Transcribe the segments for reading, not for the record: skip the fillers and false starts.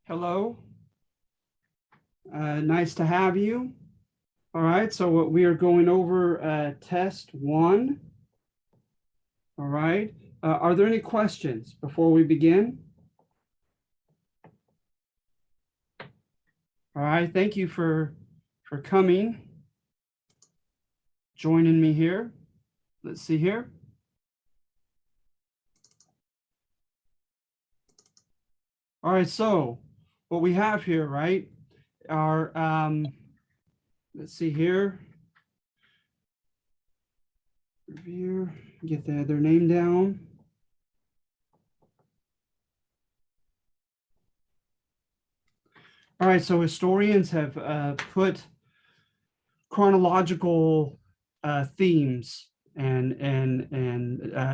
Hello. Nice to have you. All right, so what we are going over test one. All right. Are there any questions before we begin? All right, thank you for coming, joining me here. Let's see here. All right, so what we have here, right, are, let's see here. Review, get their name down. All right, so historians have put chronological themes and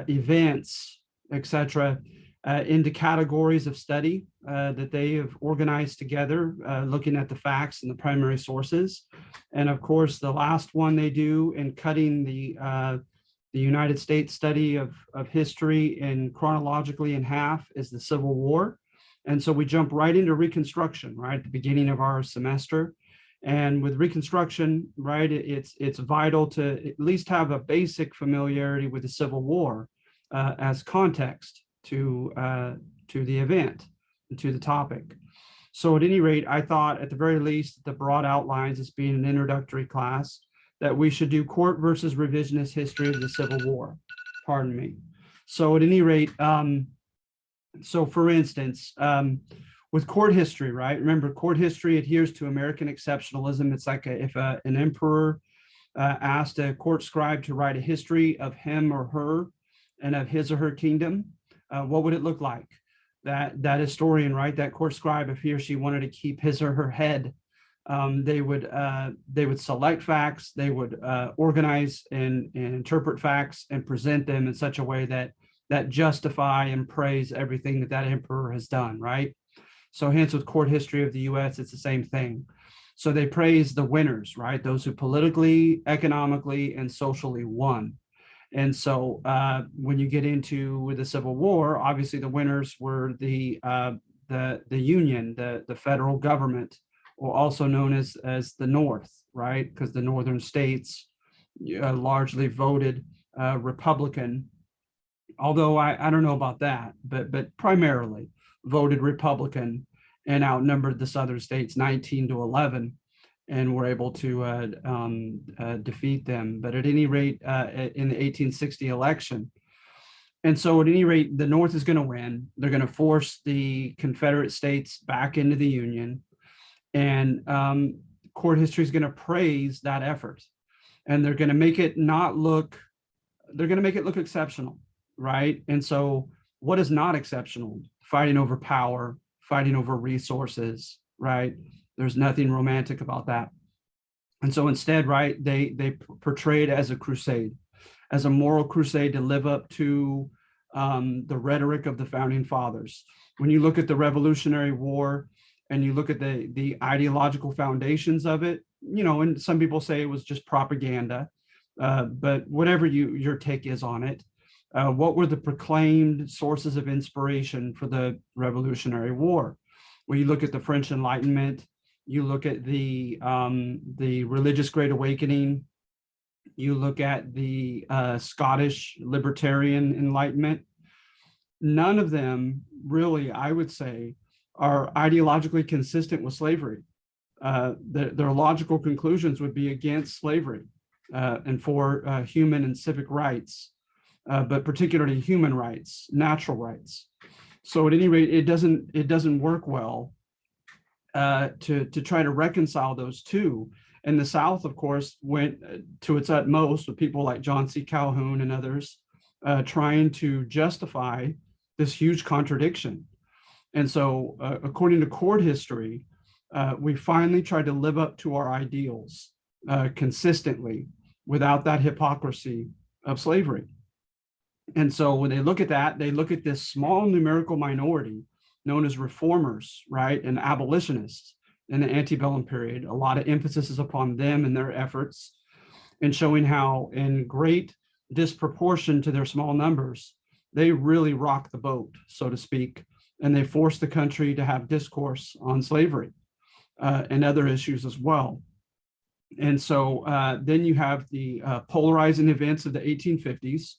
events, etc., into categories of study that they have organized together, looking at the facts and the primary sources. And of course, the last one they do in cutting the United States study of history in chronologically in half is the Civil War. And so we jump right into Reconstruction, right at the beginning of our semester. And with Reconstruction, right, it's vital to at least have a basic familiarity with the Civil War as context to the event, to the topic. So at any rate, I thought at the very least, the broad outlines as being an introductory class, that we should do court versus revisionist history of the Civil War. Pardon me. So at any rate, so for instance, with court history, right? Remember, court history adheres to American exceptionalism. It's like if an emperor asked a court scribe to write a history of him or her and of his or her kingdom, what would it look like? That historian, right? That court scribe, if he or she wanted to keep his or her head, they would select facts, they would organize and interpret facts and present them in such a way that justify and praise everything that emperor has done, right? So hence with court history of the US, it's the same thing. So they praise the winners, right? Those who politically, economically, and socially won. And so when you get into the Civil War, obviously the winners were the Union, the federal government, or also known as the North, right? Because the northern states largely voted Republican. Although I don't know about that, but primarily voted Republican and outnumbered the southern states 19-11, and were able to defeat them. But at any rate, in the 1860 election, and so at any rate, the North is going to win. They're going to force the Confederate states back into the Union, and court history is going to praise that effort, and they're going to make it not look. They're going to make it look exceptional. Right. And so what is not exceptional? Fighting over power, fighting over resources, right? There's nothing romantic about that. And so instead, right, they portray it as a crusade, as a moral crusade to live up to the rhetoric of the founding fathers. When you look at the Revolutionary War and you look at the ideological foundations of it, and some people say it was just propaganda, but whatever your take is on it, what were the proclaimed sources of inspiration for the Revolutionary War? Well, you look at the French Enlightenment, you look at the Religious Great Awakening, you look at the Scottish Libertarian Enlightenment. None of them really, I would say, are ideologically consistent with slavery. Their logical conclusions would be against slavery and for human and civic rights. But particularly human rights, natural rights. So at any rate, it doesn't work well to try to reconcile those two. And the South, of course, went to its utmost with people like John C. Calhoun and others trying to justify this huge contradiction. And so according to court history, we finally tried to live up to our ideals consistently without that hypocrisy of slavery. And so when they look at that, they look at this small numerical minority known as reformers, right, and abolitionists in the antebellum period. A lot of emphasis is upon them and their efforts, and showing how in great disproportion to their small numbers, they really rock the boat, so to speak, and they forced the country to have discourse on slavery and other issues as well. And so then you have the polarizing events of the 1850s.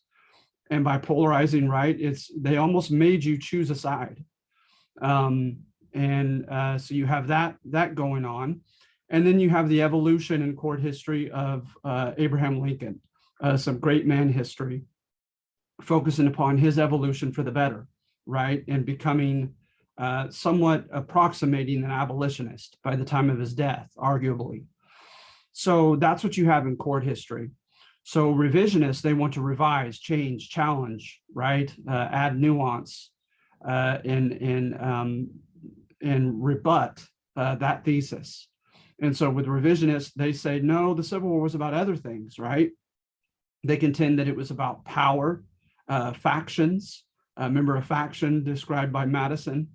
And by polarizing, right, they almost made you choose a side. So you have that going on. And then you have the evolution in court history of Abraham Lincoln, some great man history, focusing upon his evolution for the better, right? And becoming somewhat approximating an abolitionist by the time of his death, arguably. So that's what you have in court history. So revisionists, they want to revise, change, challenge, right? Add nuance and rebut that thesis. And so with revisionists, they say, no, the Civil War was about other things, right? They contend that it was about power, factions. Remember, a faction described by Madison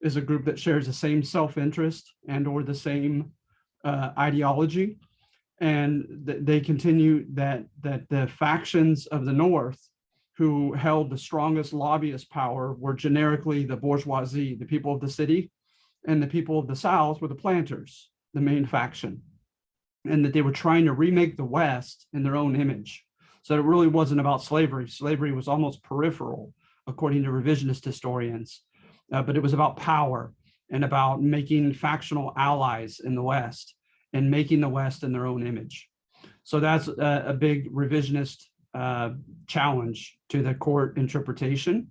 is a group that shares the same self-interest and or the same ideology. And they continue that the factions of the North who held the strongest lobbyist power were generically the bourgeoisie, the people of the city, and the people of the South were the planters, the main faction, and that they were trying to remake the West in their own image. So it really wasn't about slavery. Slavery was almost peripheral, according to revisionist historians, but it was about power and about making factional allies in the West and making the West in their own image. So that's a big revisionist challenge to the court interpretation.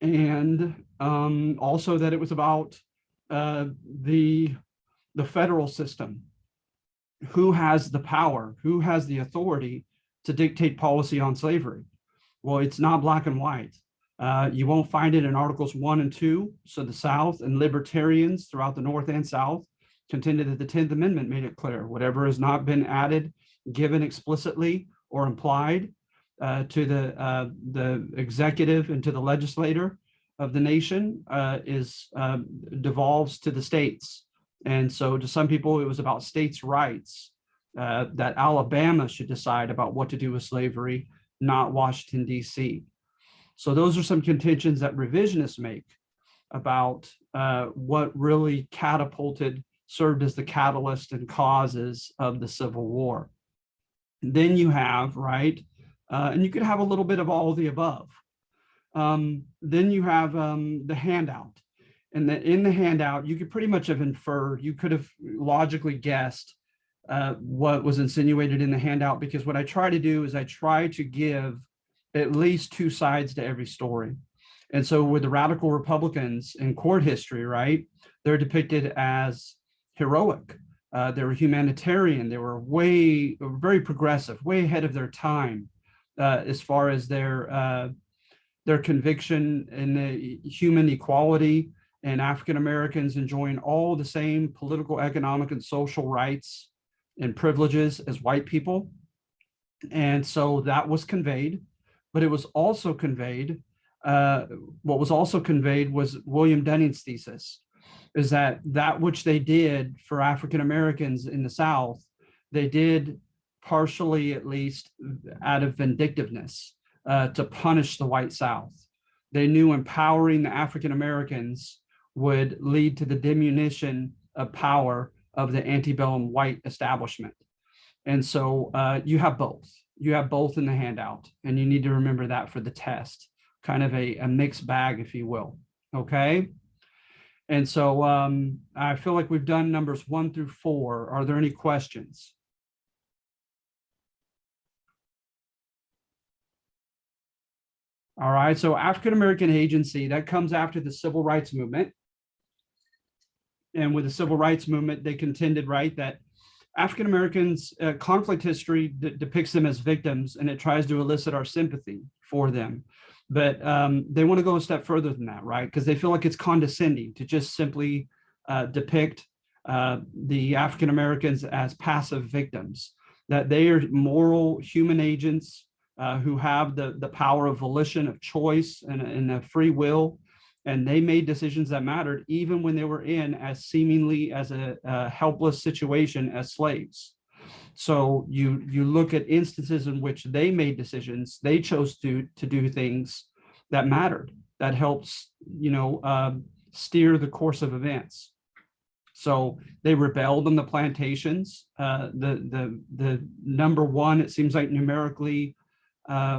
And also that it was about the federal system. Who has the power? Who has the authority to dictate policy on slavery? Well, it's not black and white. You won't find it in Articles 1 and 2. So the South and libertarians throughout the North and South contended that the 10th Amendment made it clear. Whatever has not been added, given explicitly or implied to the executive and to the legislator of the nation devolves to the states. And so to some people, it was about states' rights, that Alabama should decide about what to do with slavery, not Washington, D.C. So those are some contentions that revisionists make about what really served as the catalyst and causes of the Civil War. Then you have, right, and you could have a little bit of all of the above. Then you have the handout. And in the handout, you could pretty much have inferred, you could have logically guessed what was insinuated in the handout, because what I try to do is I try to give at least two sides to every story. And so with the radical Republicans in court history, right, they're depicted as heroic. They were humanitarian. They were very progressive, way ahead of their time as far as their conviction in the human equality and African Americans enjoying all the same political, economic, and social rights and privileges as white people. And so that was conveyed, but it was also conveyed, what was also conveyed was William Dunning's thesis, is that which they did for African Americans in the South, they did partially, at least, out of vindictiveness to punish the white South. They knew empowering the African Americans would lead to the diminution of power of the antebellum white establishment. And so you have both. You have both in the handout, and you need to remember that for the test, kind of a mixed bag, if you will. Okay. And so I feel like we've done numbers 1 through 4. Are there any questions? All right. So African-American agency, that comes after the Civil Rights Movement. And with the Civil Rights Movement, they contended, right, that African Americans, conflict history depicts them as victims, and it tries to elicit our sympathy for them. But they want to go a step further than that, right? Because they feel like it's condescending to just simply depict the African Americans as passive victims, that they are moral human agents who have the power of volition, of choice, and of free will. And they made decisions that mattered, even when they were in as seemingly as a helpless situation as slaves. So you look at instances in which they made decisions, they chose to do things that mattered that helps, steer the course of events. So they rebelled on the plantations. The number one, it seems like numerically,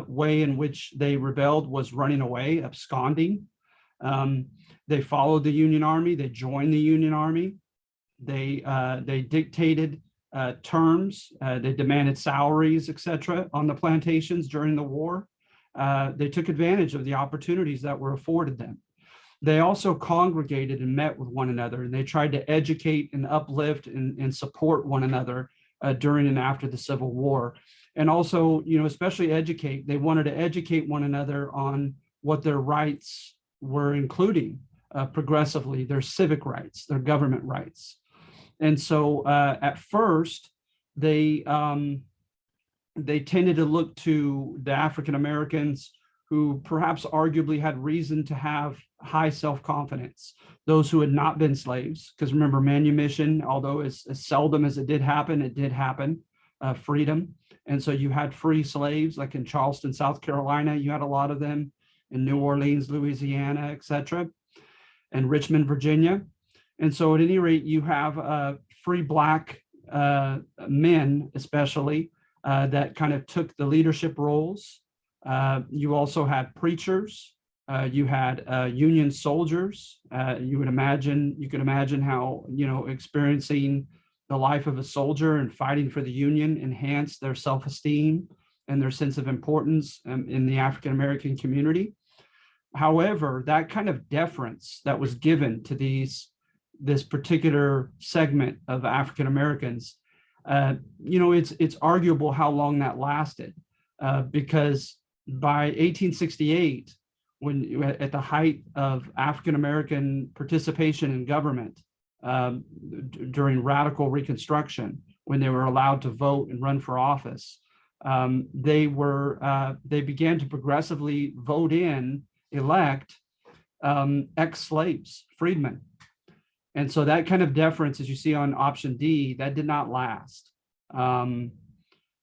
way in which they rebelled was running away, absconding. They followed the Union Army. They joined the Union Army. They dictated terms. They demanded salaries, etc., on the plantations during the war. They took advantage of the opportunities that were afforded them. They also congregated and met with one another, and they tried to educate and uplift and support one another during and after the Civil War. And also, especially educate, they wanted to educate one another on what their rights were, including progressively their civic rights, their government rights. And so at first, they tended to look to the African Americans who perhaps arguably had reason to have high self-confidence, those who had not been slaves, because remember, manumission, although as seldom as it did happen, freedom. And so you had free slaves, like in Charleston, South Carolina, you had a lot of them, in New Orleans, Louisiana, etc., and Richmond, Virginia. And so at any rate, you have free Black men, especially, that kind of took the leadership roles. You also had preachers. You had Union soldiers. You could imagine how, experiencing the life of a soldier and fighting for the Union enhanced their self-esteem and their sense of importance in the African-American community. However, that kind of deference that was given to this particular segment of African Americans, it's arguable how long that lasted, because by 1868, when at the height of African American participation in government, during radical Reconstruction, when they were allowed to vote and run for office, they began to progressively elect ex-slaves, freedmen. And so that kind of deference, as you see on option D, that did not last. And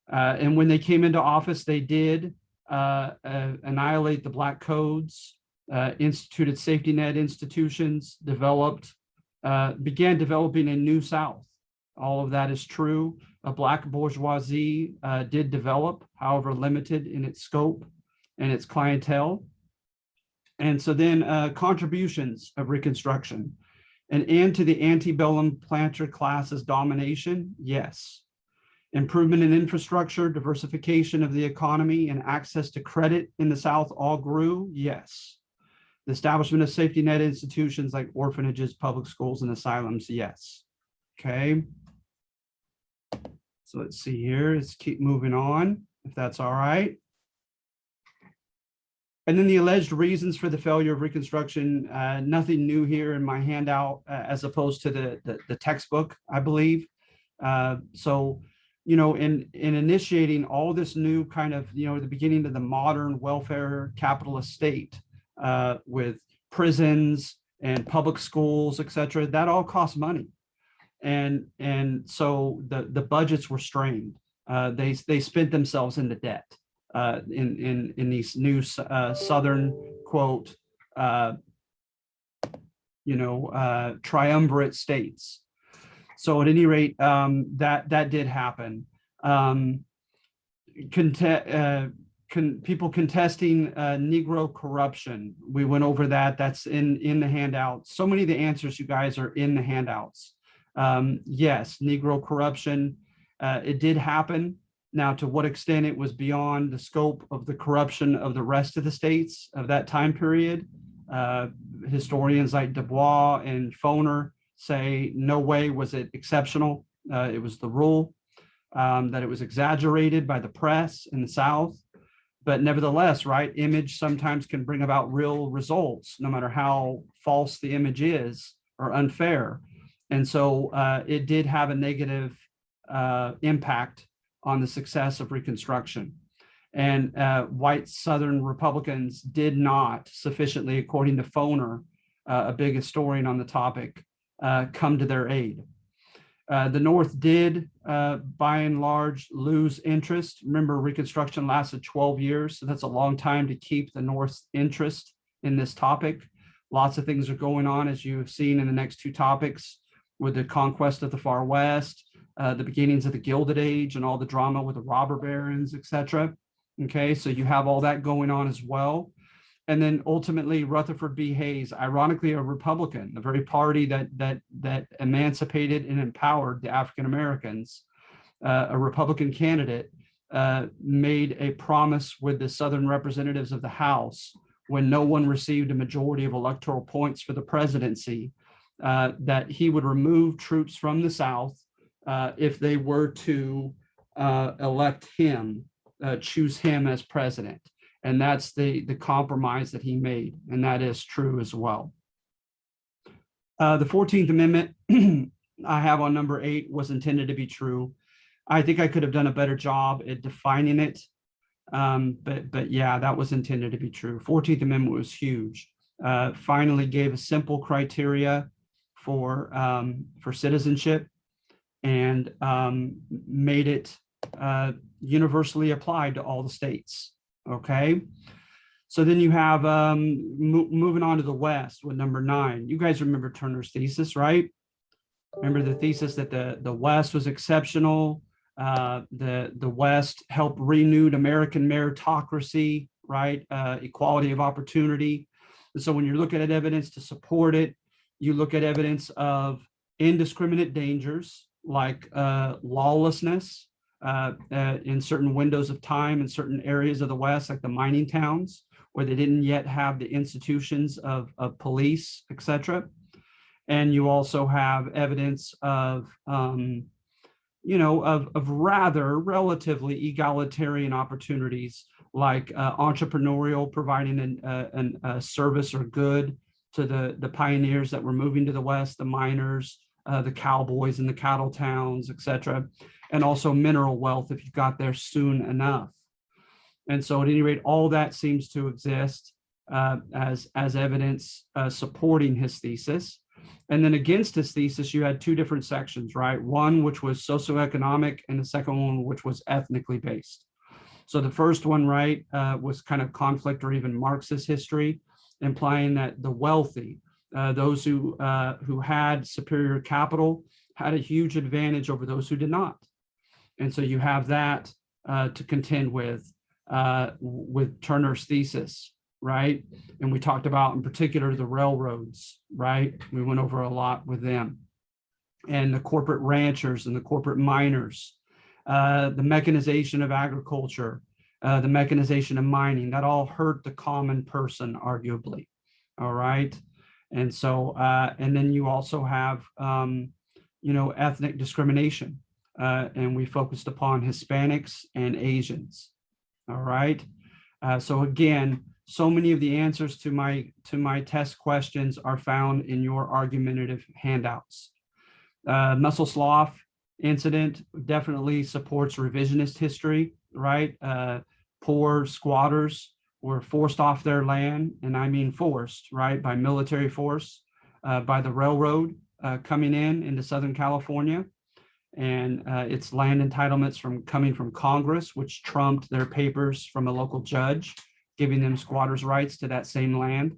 when they came into office, they did annihilate the Black codes, instituted safety net institutions, began developing a new South. All of that is true. A Black bourgeoisie did develop, however limited in its scope and its clientele. And so then contributions of Reconstruction. An end to the antebellum planter class's domination, yes. Improvement in infrastructure, diversification of the economy, and access to credit in the South all grew, yes. The establishment of safety net institutions like orphanages, public schools, and asylums, yes. Okay. So let's see here. Let's keep moving on, if that's all right. And then the alleged reasons for the failure of Reconstruction, nothing new here in my handout, as opposed to the textbook, I believe. So, in initiating all this new kind of, the beginning of the modern welfare capitalist state, with prisons and public schools, et cetera, that all costs money. And so the budgets were strained. They spent themselves into debt. In these new Southern, quote, triumvirate states. So at any rate, that did happen. People contesting Negro corruption. We went over that. That's in the handout. So many of the answers, you guys, are in the handouts. Yes, Negro corruption, it did happen. Now, to what extent it was beyond the scope of the corruption of the rest of the states of that time period, historians like Dubois and Foner say, no way was it exceptional. It was the rule, that it was exaggerated by the press in the South. But nevertheless, right, image sometimes can bring about real results, no matter how false the image is or unfair. And so it did have a negative impact on the success of Reconstruction. And white Southern Republicans did not sufficiently, according to Foner, a big historian on the topic, come to their aid. The North did, by and large, lose interest. Remember, Reconstruction lasted 12 years, so that's a long time to keep the North's interest in this topic. Lots of things are going on, as you have seen in the next two topics, with the conquest of the far west, the beginnings of the Gilded Age, and all the drama with the robber barons, etc. Okay, so you have all that going on as well. And then ultimately, Rutherford B. Hayes, ironically a Republican, the very party that emancipated and empowered the African Americans, a Republican candidate, made a promise with the Southern representatives of the House when no one received a majority of electoral points for the presidency, that he would remove troops from the South if they were to elect him, choose him as president. And that's the compromise that he made, and that is true as well. The 14th Amendment I have on number 8 was intended to be true. I think I could have done a better job at defining it, but yeah, that was intended to be true. 14th Amendment was huge. Finally gave a simple criteria for citizenship, and made it universally applied to all the states. Okay, so then you have moving on to the West with number 9. You guys remember Turner's thesis, right? Remember the thesis that the West was exceptional. The West helped renewed American meritocracy, right? Equality of opportunity. And so when you're looking at evidence to support it, you look at evidence of indiscriminate dangers like lawlessness, in certain windows of time in certain areas of the West, like the mining towns, where they didn't yet have the institutions of police, etc. And you also have evidence of, of rather relatively egalitarian opportunities, like entrepreneurial, providing a service or good to the pioneers that were moving to the West, the miners, the cowboys in the cattle towns, etc., and also mineral wealth if you got there soon enough. And so at any rate, all that seems to exist as evidence supporting his thesis. And then against his thesis, you had two different sections, right? One which was socioeconomic, and the second one which was ethnically based. So the first one, right, was kind of conflict or even Marxist history, implying that the wealthy, those who had superior capital, had a huge advantage over those who did not. And so you have that to contend with Turner's thesis, right? And we talked about in particular the railroads, right? We went over a lot with them, and the corporate ranchers and the corporate miners, the mechanization of agriculture, the mechanization of mining, that all hurt the common person, arguably. All right. And so, and then you also have, ethnic discrimination. And we focused upon Hispanics and Asians. All right. So again, so many of the answers to my test questions are found in your argumentative handouts. Muscle slough incident definitely supports revisionist history, right? Poor squatters were forced off their land, and I mean forced, right, by military force, by the railroad coming into Southern California, and its land entitlements coming from Congress, which trumped their papers from a local judge, giving them squatters' rights to that same land.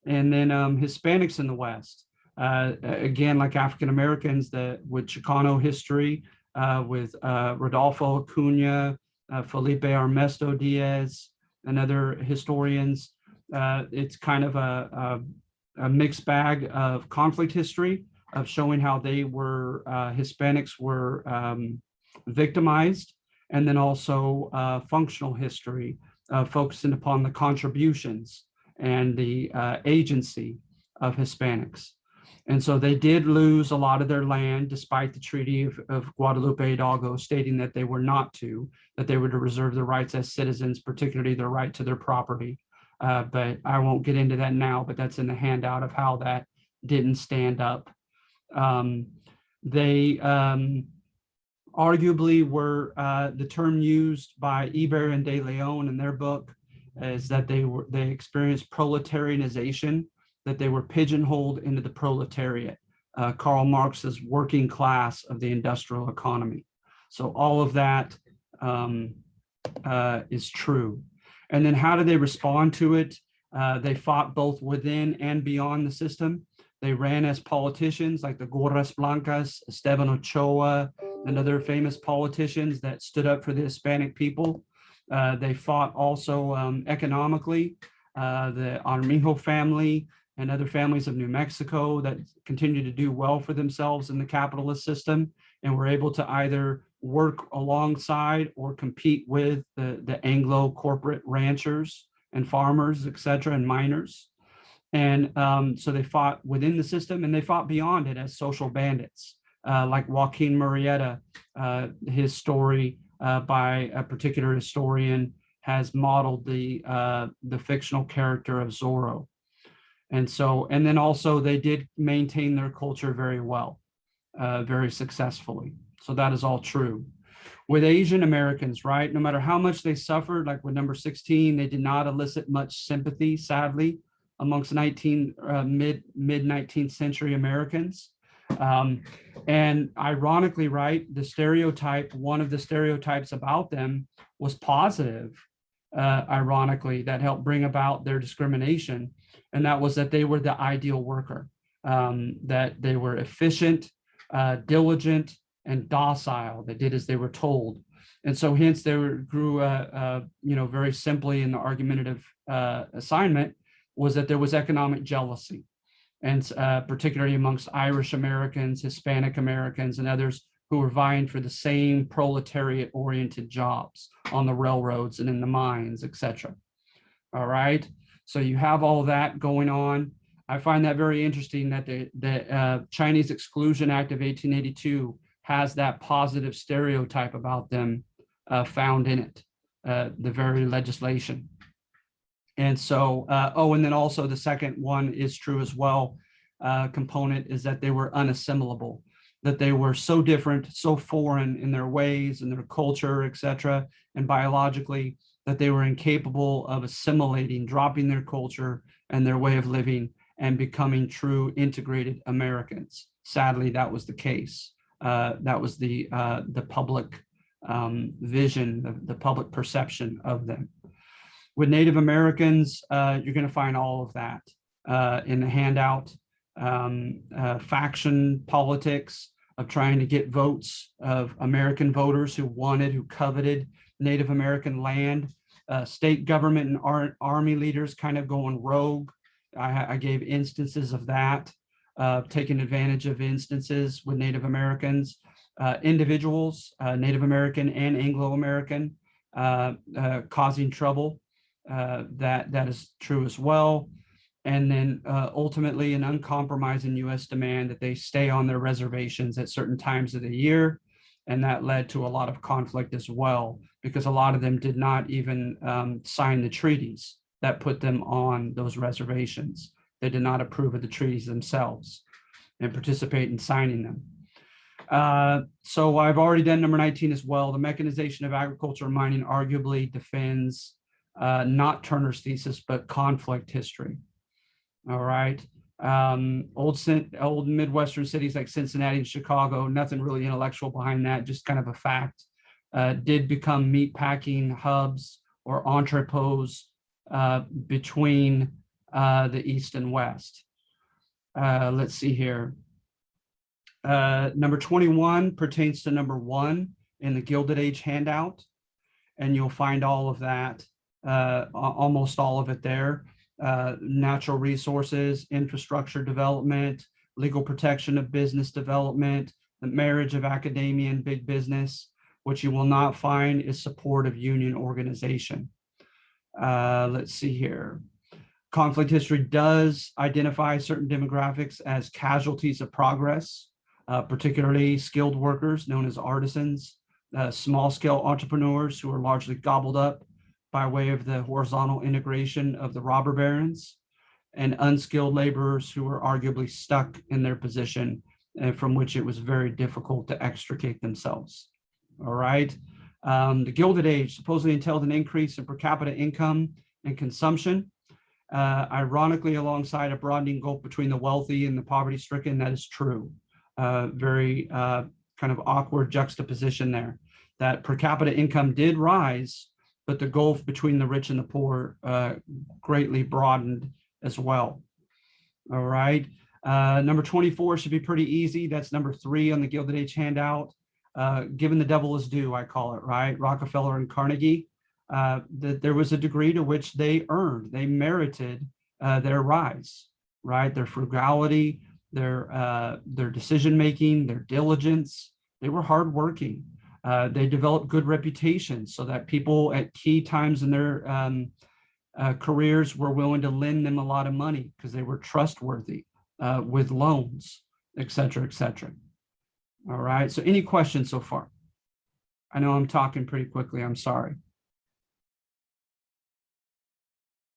And then Hispanics in the West, again, like African Americans, with Chicano history, with Rodolfo Acuna, Felipe Armesto Diaz, and other historians. It's kind of a mixed bag of conflict history, of showing how they were, Hispanics were victimized, and then also functional history, focusing upon the contributions and the agency of Hispanics. And so they did lose a lot of their land, despite the Treaty of Guadalupe Hidalgo stating that they were not to, that they were to reserve their rights as citizens, particularly their right to their property. But I won't get into that now, but that's in the handout of how that didn't stand up. They arguably were, the term used by Eber and De Leon in their book is that they experienced proletarianization, that they were pigeonholed into the proletariat, Karl Marx's working class of the industrial economy. So all of that is true. And then how do they respond to it? They fought both within and beyond the system. They ran as politicians like the Gorras Blancas, Esteban Ochoa, and other famous politicians that stood up for the Hispanic people. They fought also economically. The Armijo family and other families of New Mexico that continue to do well for themselves in the capitalist system and were able to either work alongside or compete with the Anglo corporate ranchers and farmers, et cetera, and miners. And so they fought within the system and they fought beyond it as social bandits, like Joaquin Murrieta. His story by a particular historian has modeled the fictional character of Zorro. And so, and then also they did maintain their culture very well, very successfully. So that is all true. With Asian Americans, right, no matter how much they suffered, like with number 16, they did not elicit much sympathy, sadly, amongst mid 19th century Americans. And ironically, right, the stereotype, one of the stereotypes about them was positive, ironically, that helped bring about their discrimination. And that was that they were the ideal worker, that they were efficient, diligent, and docile. They did as they were told. And so hence they grew, very simply in the argumentative assignment was that there was economic jealousy, and particularly amongst Irish Americans, Hispanic Americans, and others who were vying for the same proletariat-oriented jobs on the railroads and in the mines, etc. All right, so you have all that going on. I find that very interesting that the Chinese Exclusion Act of 1882 has that positive stereotype about them found in it, the very legislation. And so, and then also the second one is true as well, component is that they were unassimilable, that they were so different, so foreign in their ways and their culture, et cetera, and biologically, that they were incapable of assimilating, dropping their culture and their way of living and becoming true integrated Americans. Sadly, that was the case. That was the public vision, the public perception of them. With Native Americans, you're going to find all of that in the handout. Faction politics of trying to get votes of American voters who wanted, who coveted Native American land. State government and army leaders kind of going rogue. I gave instances of that, taking advantage of instances with Native Americans. Individuals, Native American and Anglo-American, causing trouble. That is true as well. And then ultimately an uncompromising U.S. demand that they stay on their reservations at certain times of the year. And that led to a lot of conflict as well, because a lot of them did not even sign the treaties that put them on those reservations. They did not approve of the treaties themselves and participate in signing them. So I've already done number 19 as well. The mechanization of agriculture and mining arguably defends not Turner's thesis, but conflict history. All right. Old Midwestern cities like Cincinnati and Chicago, nothing really intellectual behind that, just kind of a fact, did become meatpacking hubs or entrepôts between the East and West. Let's see here. Number 21 pertains to number 1 in the Gilded Age handout, and you'll find all of that, almost all of it there. Natural resources, infrastructure development, legal protection of business development, the marriage of academia and big business. What you will not find is support of union organization. Let's see here. Conflict history does identify certain demographics as casualties of progress, particularly skilled workers known as artisans, small-scale entrepreneurs who are largely gobbled up by way of the horizontal integration of the robber barons, and unskilled laborers who were arguably stuck in their position and from which it was very difficult to extricate themselves. All right. The Gilded Age supposedly entailed an increase in per capita income and consumption. Ironically, alongside a broadening gulf between the wealthy and the poverty-stricken, that is true. Very kind of awkward juxtaposition there, that per capita income did rise, but the gulf between the rich and the poor greatly broadened as well. All right. Number 24 should be pretty easy. That's number 3 on the Gilded Age handout. Given the devil is due, I call it, right? Rockefeller and Carnegie, that there was a degree to which they merited their rise, right? Their frugality, their decision-making, their diligence. They were hardworking. They developed good reputations so that people at key times in their careers were willing to lend them a lot of money because they were trustworthy with loans, et cetera, et cetera. All right. So any questions so far? I know I'm talking pretty quickly. I'm sorry.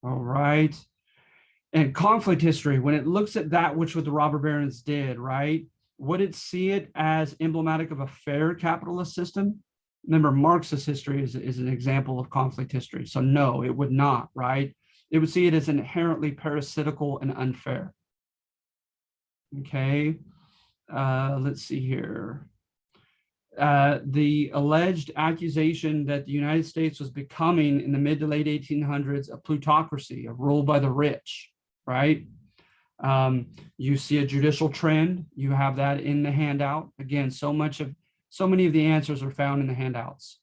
All right. And conflict history, when it looks at that which what the robber barons did, right? Would it see it as emblematic of a fair capitalist system? Remember, Marxist history is an example of conflict history. So no, it would not, right? It would see it as inherently parasitical and unfair. Okay, let's see here. The alleged accusation that the United States was becoming in the mid to late 1800s a plutocracy, a rule by the rich, right? You see a judicial trend. You have that in the handout. Again, so many of the answers are found in the handouts.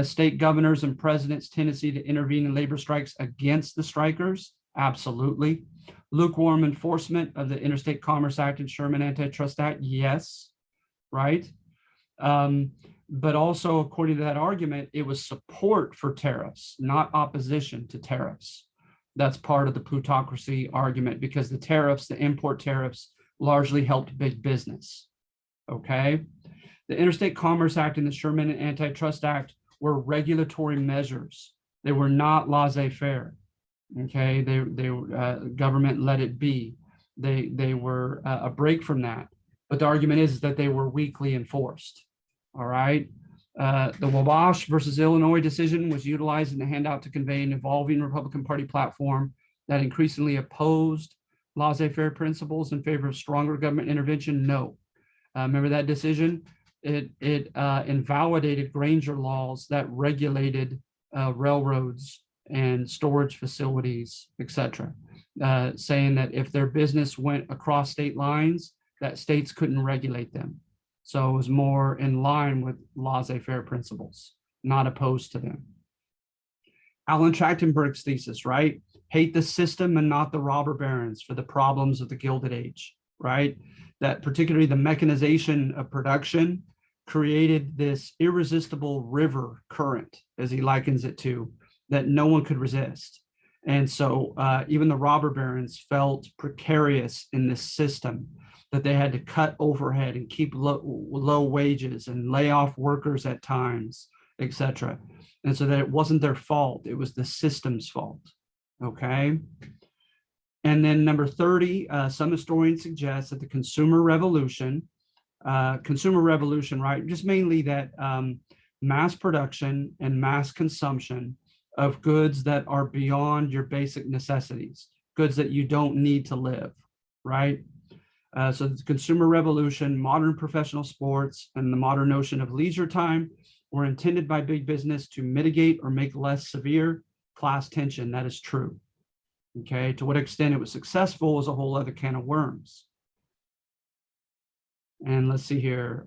State governors and presidents' tendency to intervene in labor strikes against the strikers, absolutely. Lukewarm enforcement of the Interstate Commerce Act and Sherman Antitrust Act, yes, right? But also, according to that argument, it was support for tariffs, not opposition to tariffs. That's part of the plutocracy argument because the tariffs, the import tariffs, largely helped big business, okay? The Interstate Commerce Act and the Sherman Antitrust Act were regulatory measures. They were not laissez-faire, okay? Government let it be. They were a break from that. But the argument is that they were weakly enforced, all right? The Wabash versus Illinois decision was utilized in the handout to convey an evolving Republican Party platform that increasingly opposed laissez-faire principles in favor of stronger government intervention. No. Remember that decision? It invalidated Granger laws that regulated railroads and storage facilities, etc., saying that if their business went across state lines, that states couldn't regulate them. So it was more in line with laissez-faire principles, not opposed to them. Alan Trachtenberg's thesis, right? Hate the system and not the robber barons for the problems of the Gilded Age, right? That particularly the mechanization of production created this irresistible river current, as he likens it to, that no one could resist. And so even the robber barons felt precarious in this system, that they had to cut overhead and keep low wages and lay off workers at times, etc. And so that it wasn't their fault, it was the system's fault, okay? And then number 30, some historians suggest that the consumer revolution, right, just mainly that mass production and mass consumption of goods that are beyond your basic necessities, goods that you don't need to live, right? So the consumer revolution, modern professional sports, and the modern notion of leisure time were intended by big business to mitigate or make less severe class tension. That is true. Okay, to what extent it was successful is a whole other can of worms. And let's see here.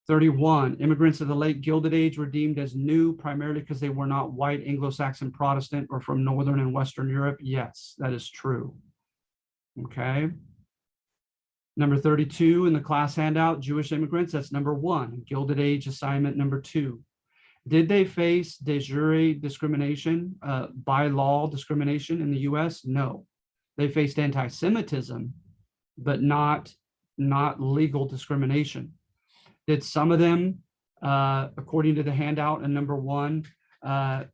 31, immigrants of the late Gilded Age were deemed as new primarily because they were not white, Anglo-Saxon, Protestant, or from Northern and Western Europe. Yes, that is true. Okay. Number 32 in the class handout, Jewish immigrants, that's number 1. Gilded Age assignment number 2. Did they face de jure discrimination, by law discrimination in the US? No. They faced anti-Semitism, but not legal discrimination. Did some of them, according to the handout in number 1,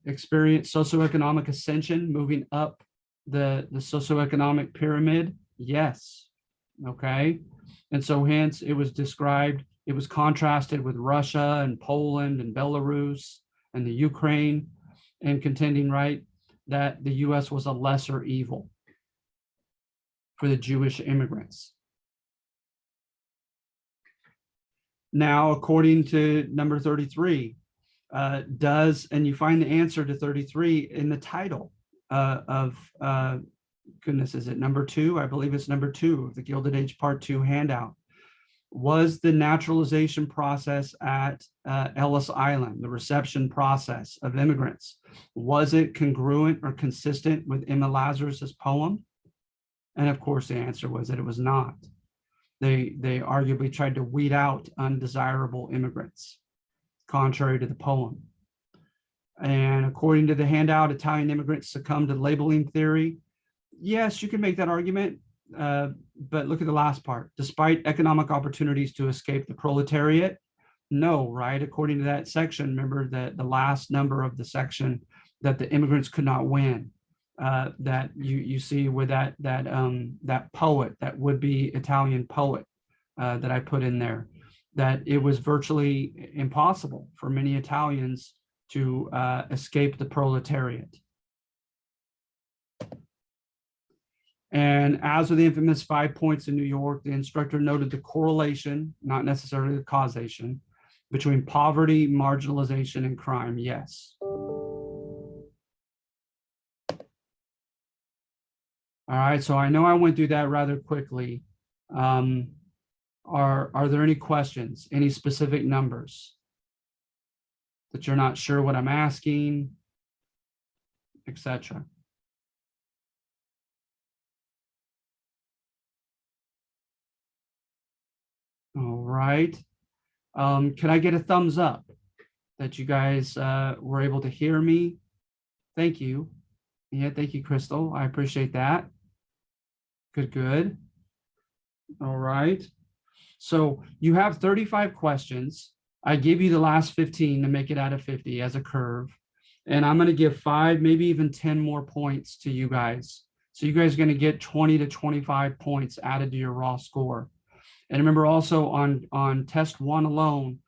experience socioeconomic ascension, moving up the socioeconomic pyramid? Yes. Okay. And so hence it was described, it was contrasted with Russia and Poland and Belarus and the Ukraine, and contending, right, that the US was a lesser evil for the Jewish immigrants. Now, according to number 33, does, and you find the answer to 33 in the title of, goodness, is it number 2? I believe it's number 2 of the Gilded Age Part 2 handout. Was the naturalization process at Ellis Island, the reception process of immigrants, was it congruent or consistent with Emma Lazarus's poem? And of course, the answer was that it was not. They arguably tried to weed out undesirable immigrants, contrary to the poem. And according to the handout, Italian immigrants succumbed to labeling theory. Yes, you can make that argument. But look at the last part. Despite economic opportunities to escape the proletariat, no, right? According to that section, remember that the last number of the section, that the immigrants could not win. That you see with that poet, that would-be Italian poet that I put in there, that it was virtually impossible for many Italians to escape the proletariat. And as with the infamous 5 points in New York, the instructor noted the correlation, not necessarily the causation, between poverty, marginalization, and crime. Yes. All right, so I know I went through that rather quickly. Are there any questions, any specific numbers that you're not sure what I'm asking, etc.? All right. Can I get a thumbs up that you guys were able to hear me? Thank you. Yeah, thank you, Crystal. I appreciate that. Good, good. All right. So you have 35 questions. I give you the last 15 to make it out of 50 as a curve. And I'm going to give 5, maybe even 10 more points to you guys. So you guys are going to get 20 to 25 points added to your raw score. And remember also on test 1 alone,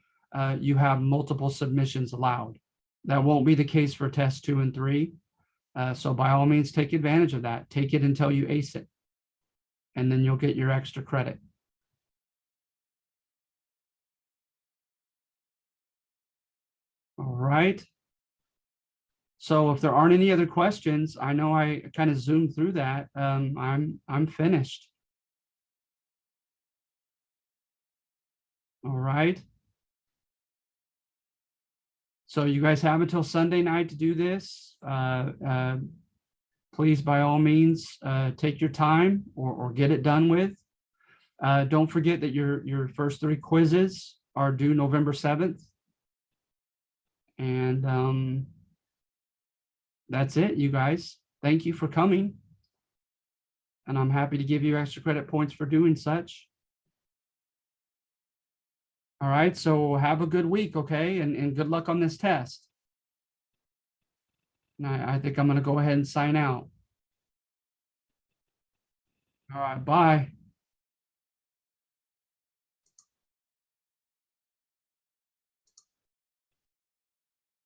you have multiple submissions allowed. That won't be the case for test 2 and 3. So by all means, take advantage of that. Take it until you ace it. And then you'll get your extra credit. All right. So if there aren't any other questions, I know I kind of zoomed through that. I'm finished. All right. So you guys have until Sunday night to do this. Please, by all means, take your time or get it done with. Don't forget that your first 3 quizzes are due November 7th. And that's it, you guys. Thank you for coming. And I'm happy to give you extra credit points for doing such. All right, so have a good week, okay? And good luck on this test. And I think I'm going to go ahead and sign out. All right, bye.